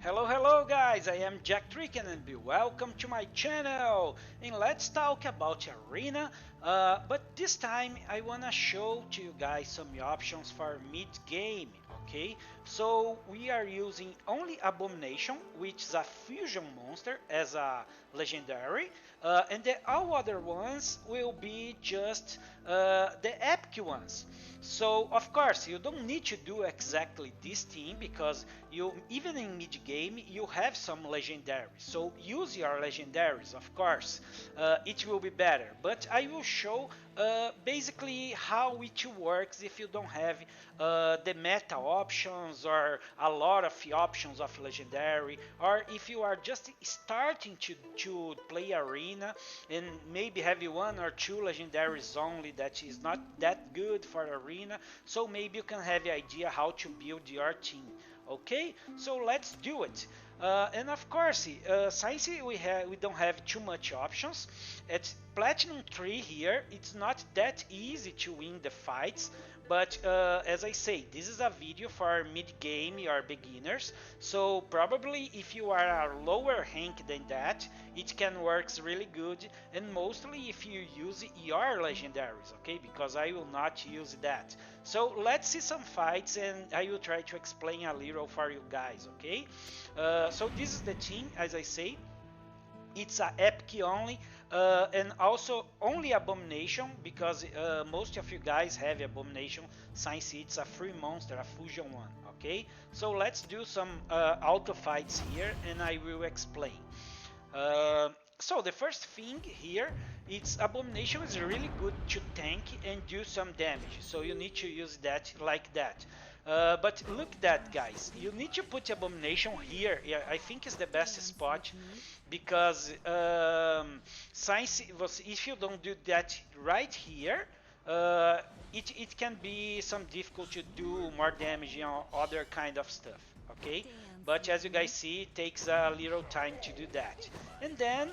Hello guys, I am Jack Tricken and welcome to my channel. And let's talk about Arena, but this time I wanna show to you guys some options for mid-game, okay? So we are using only Abomination, which is a fusion monster as a legendary, and the all other ones will be just the epic ones. So of course you don't need to do exactly this thing because you even in mid game you have some legendaries. So use your legendaries, of course. It will be better. But I will show basically how it works if you don't have the meta options or a lot of options of legendary, or if you are just starting to play arena and maybe have one or two legendaries only that is not that good for arena, so maybe you can have the idea how to build your team. Okay, so let's do it. And of course, since we don't have too much options, at Platinum 3 here, it's not that easy to win the fights, but as I say, this is a video for mid-game or beginners, so probably if you are a lower rank than that, it can work really good, and mostly if you use your legendaries, okay, because I will not use that. So let's see some fights and I will try to explain a little for you guys, okay? So this is the team, as I say. It's a epic only, and also only Abomination because most of you guys have Abomination since it's a free monster, a fusion one. Okay, so let's do some auto fights here, and I will explain. So the first thing here, it's Abomination is really good to tank and do some damage. So you need to use that like that. But look that guys, you need to put Abomination here. Yeah, I think is the best spot because since if you don't do that right here, it can be some difficult to do more damage on other kind of stuff. Okay, but as you guys see, it takes a little time to do that. And then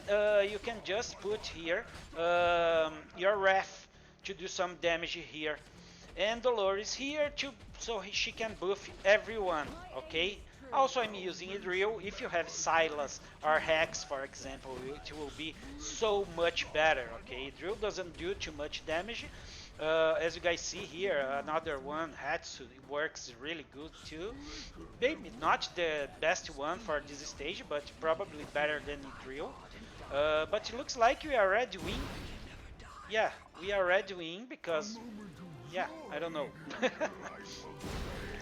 you can just put here your Wrath to do some damage here, and Dolores here to so she can buff everyone. Okay, also I'm using Idril. If you have Silas or Hex for example, it will be so much better. Okay, Idril doesn't do too much damage. As you guys see here, another one, Hatsu, works really good too. Maybe not the best one for this stage, but probably better than Idril. But it looks like we are already win. Yeah, we are already win because, yeah, I don't know.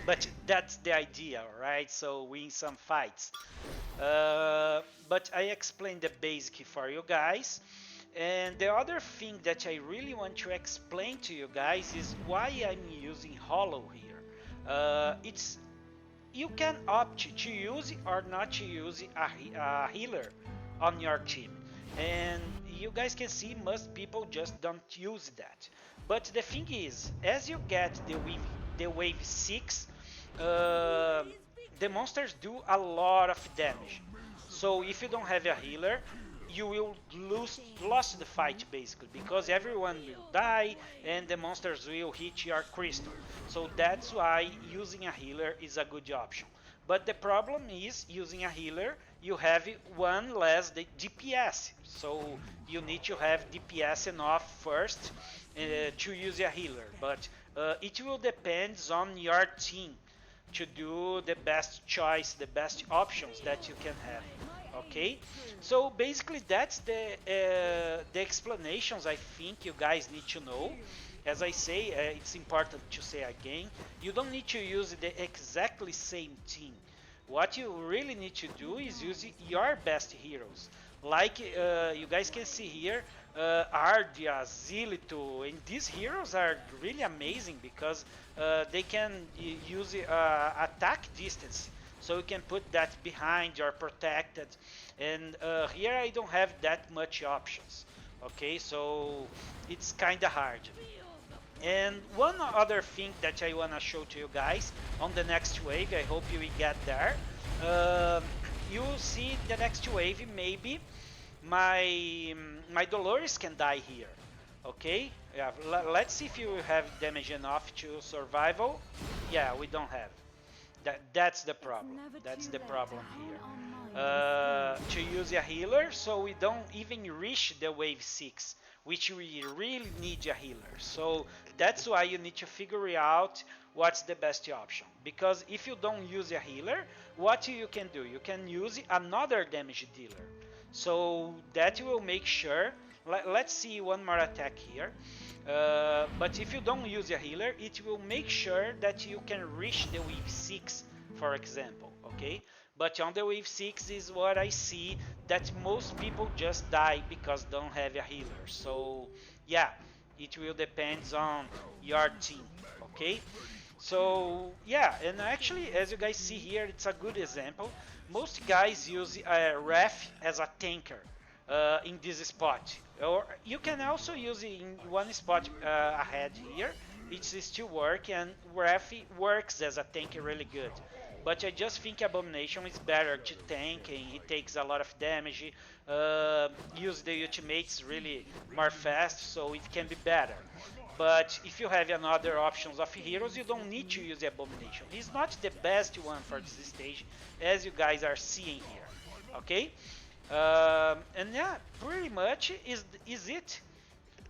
But that's the idea, right? So win some fights. But I explained the basic for you guys. And the other thing that I really want to explain to you guys is why I'm using Hollow here. It's you can opt to use or not to use a healer on your team, and you guys can see most people just don't use that. But the thing is, as you get the wave 6, the monsters do a lot of damage. So if you don't have a healer, you will lost the fight basically because everyone will die and the monsters will hit your crystal. So that's why using a healer is a good option. But the problem is using a healer, you have one less the DPS. So you need to have DPS enough first to use a healer. But it will depend on your team to do the best choice, the best options that you can have. Okay, so basically that's the explanations I think you guys need to know. As I say, it's important to say again, you don't need to use the exactly same team. What you really need to do is use your best heroes. Like you guys can see here, Ardia, Zilito, and these heroes are really amazing because they can use attack distance. So you can put that behind or protected. And here I don't have that much options. Okay, so it's kind of hard. And one other thing that I wanna show to you guys on the next wave, I hope you will get there. You will see the next wave, maybe my Dolores can die here. Okay, yeah, let's see if you have damage enough to survival. Yeah, we don't have. That's the problem. That's the problem here. To use a healer, so we don't even reach the wave 6, which we really need a healer. So that's why you need to figure out what's the best option. Because if you don't use a healer, what you can do? You can use another damage dealer. So that will make sure. Let's see one more attack here. But if you don't use a healer, it will make sure that you can reach the wave 6, for example, okay? But on the wave 6 is what I see that most people just die because don't have a healer. So yeah, it will depend on your team, okay? So yeah, and actually as you guys see here, it's a good example. Most guys use Wrath as a tanker in this spot, or you can also use it in one spot ahead here. It's still work, and Wrath works as a tank really good. But I just think Abomination is better to tank, and he takes a lot of damage. Use the ultimates really more fast, so it can be better. But if you have another options of heroes, you don't need to use the Abomination. He's not the best one for this stage, as you guys are seeing here. Okay? And yeah, pretty much is it.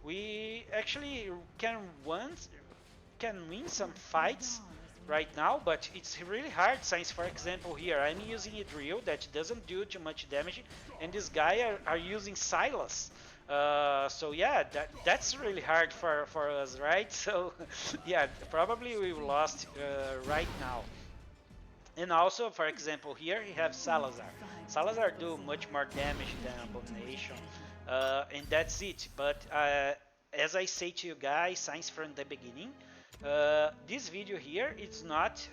We actually can win some fights right now, but it's really hard since, for example, here I'm using a drill that doesn't do too much damage, and this guy are using Silas. So yeah, that's really hard for us, right? So yeah, probably we lost right now. And also, for example, here you have Salazar. Salazar do much more damage than Abomination, and that's it. But as I say to you guys, since from the beginning, this video here it's not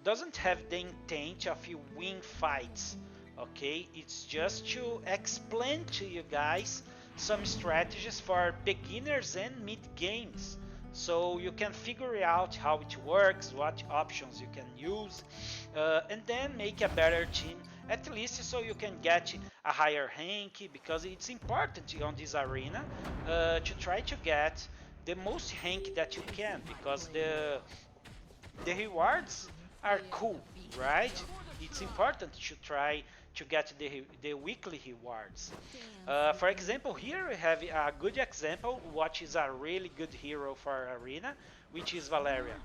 doesn't have the intent of you win fights. Okay, it's just to explain to you guys some strategies for beginners and mid games, so you can figure out how it works, what options you can use, and then make a better team, at least so you can get a higher rank, because it's important on this arena to try to get the most rank that you can, because the rewards are cool, right? It's important to try to get the weekly rewards. For example, here we have a good example, what is a really good hero for Arena, which is Valeria.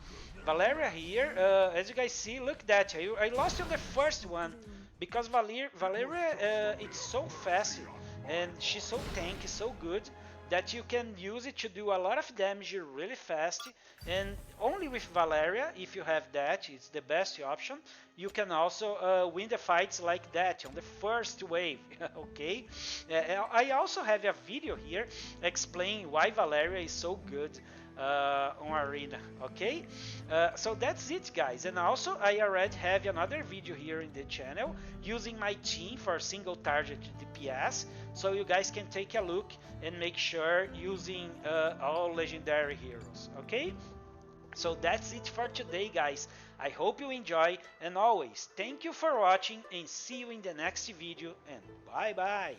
Valeria here, as you guys see, look that, I lost on the first one, because Valeria it's so fast, and she's so tanky, so good, that you can use it to do a lot of damage really fast, and only with Valeria, if you have that, it's the best option. You can also win the fights like that on the first wave, okay? I also have a video here explaining why Valeria is so good on Arena, okay? So that's it, guys. And also I already have another video here in the channel using my team for single target DPS, so you guys can take a look and make sure using all legendary heroes, okay? So that's it for today, guys. I hope you enjoy, and always thank you for watching, and see you in the next video, and bye bye.